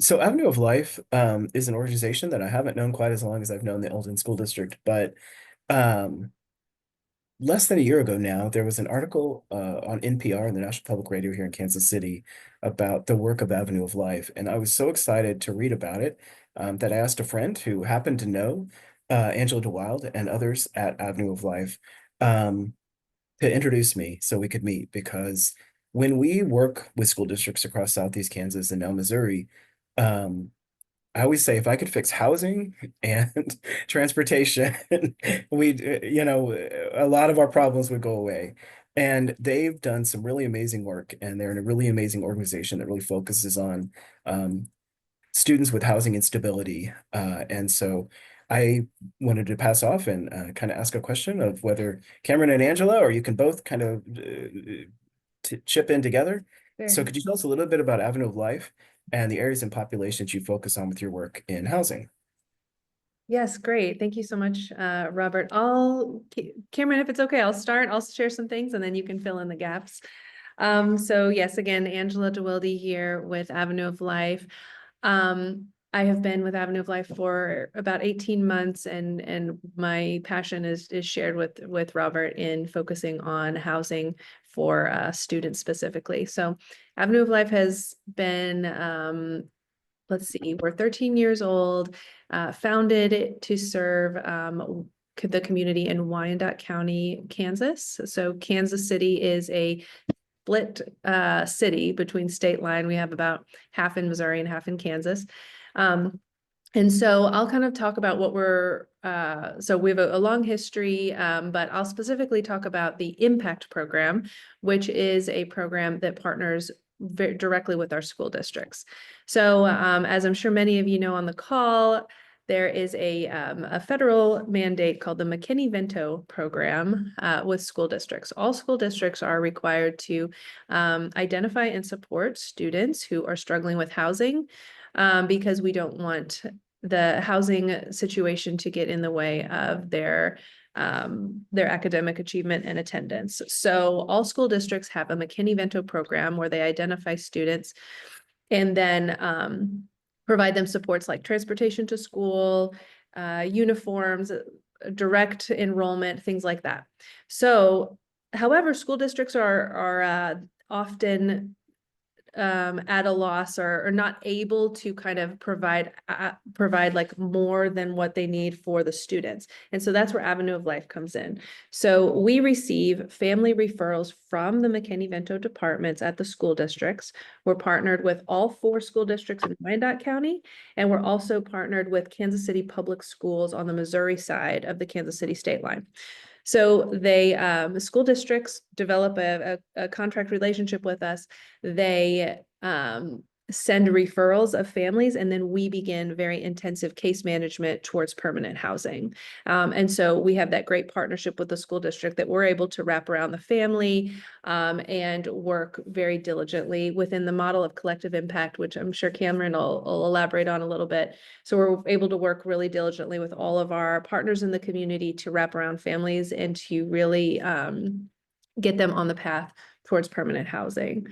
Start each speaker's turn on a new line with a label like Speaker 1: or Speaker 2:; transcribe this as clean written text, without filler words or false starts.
Speaker 1: So Avenue of Life is an organization that I haven't known quite as long as I've known the Eldon School District, but um, less than a year ago now, there was an article on NPR, the National Public Radio here in Kansas City, about the work of Avenue of Life, and I was so excited to read about it that I asked a friend who happened to know Angela DeWilde and others at Avenue of Life um, to introduce me so we could meet because when we work with school districts across Southeast Kansas and now Missouri, um, I always say if I could fix housing and transportation, a lot of our problems would go away. And they've done some really amazing work, and they're in a really amazing organization that really focuses on um, students with housing instability. And so I wanted to pass off and kind of ask a question of whether Cameron and Angela, or you can both kind of chip in together. So
Speaker 2: Sure.
Speaker 1: could you tell us a little bit about Avenue of Life and the areas and populations you focus on with your work in housing?
Speaker 2: Yes, great. Thank you so much, Robert. Cameron, if it's okay, I'll start. I'll share some things and then you can fill in the gaps. So yes, again, Angela DeWilde here with Avenue of Life. I have been with Avenue of Life for about 18 months and my passion is shared with Robert in focusing on housing for students specifically. So Avenue of Life has been let's see, we're 13 years old, founded to serve the community in Wyandotte County, Kansas. So Kansas City is a split city between state line. We have about half in Missouri and half in Kansas. And so I'll kind of talk about so we have a long history, but I'll specifically talk about the Impact Program, which is a program that partners very directly with our school districts. So as I'm sure many of you know on the call, there is a federal mandate called the McKinney-Vento program with school districts. All school districts are required to identify and support students who are struggling with housing because we don't want the housing situation to get in the way of their academic achievement and attendance. So all school districts have a McKinney-Vento program where they identify students and then provide them supports like transportation to school, uniforms, direct enrollment, things like that. So, however, school districts are often at a loss or not able to kind of provide like more than what they need for the students. And so that's where Avenue of Life comes in. So we receive family referrals from the McKinney-Vento departments at the school districts. We're partnered with all 4 school districts in Wyandotte County, and we're also partnered with Kansas City Public Schools on the Missouri side of the Kansas City state line. So the school districts develop a contract relationship with us. They send referrals of families, and then we begin very intensive case management towards permanent housing. And so we have that great partnership with the school district that we're able to wrap around the family and work very diligently within the model of collective impact, which I'm sure Cameron will elaborate on a little bit. So we're able to work really diligently with all of our partners in the community to wrap around families and to really get them on the path towards permanent housing.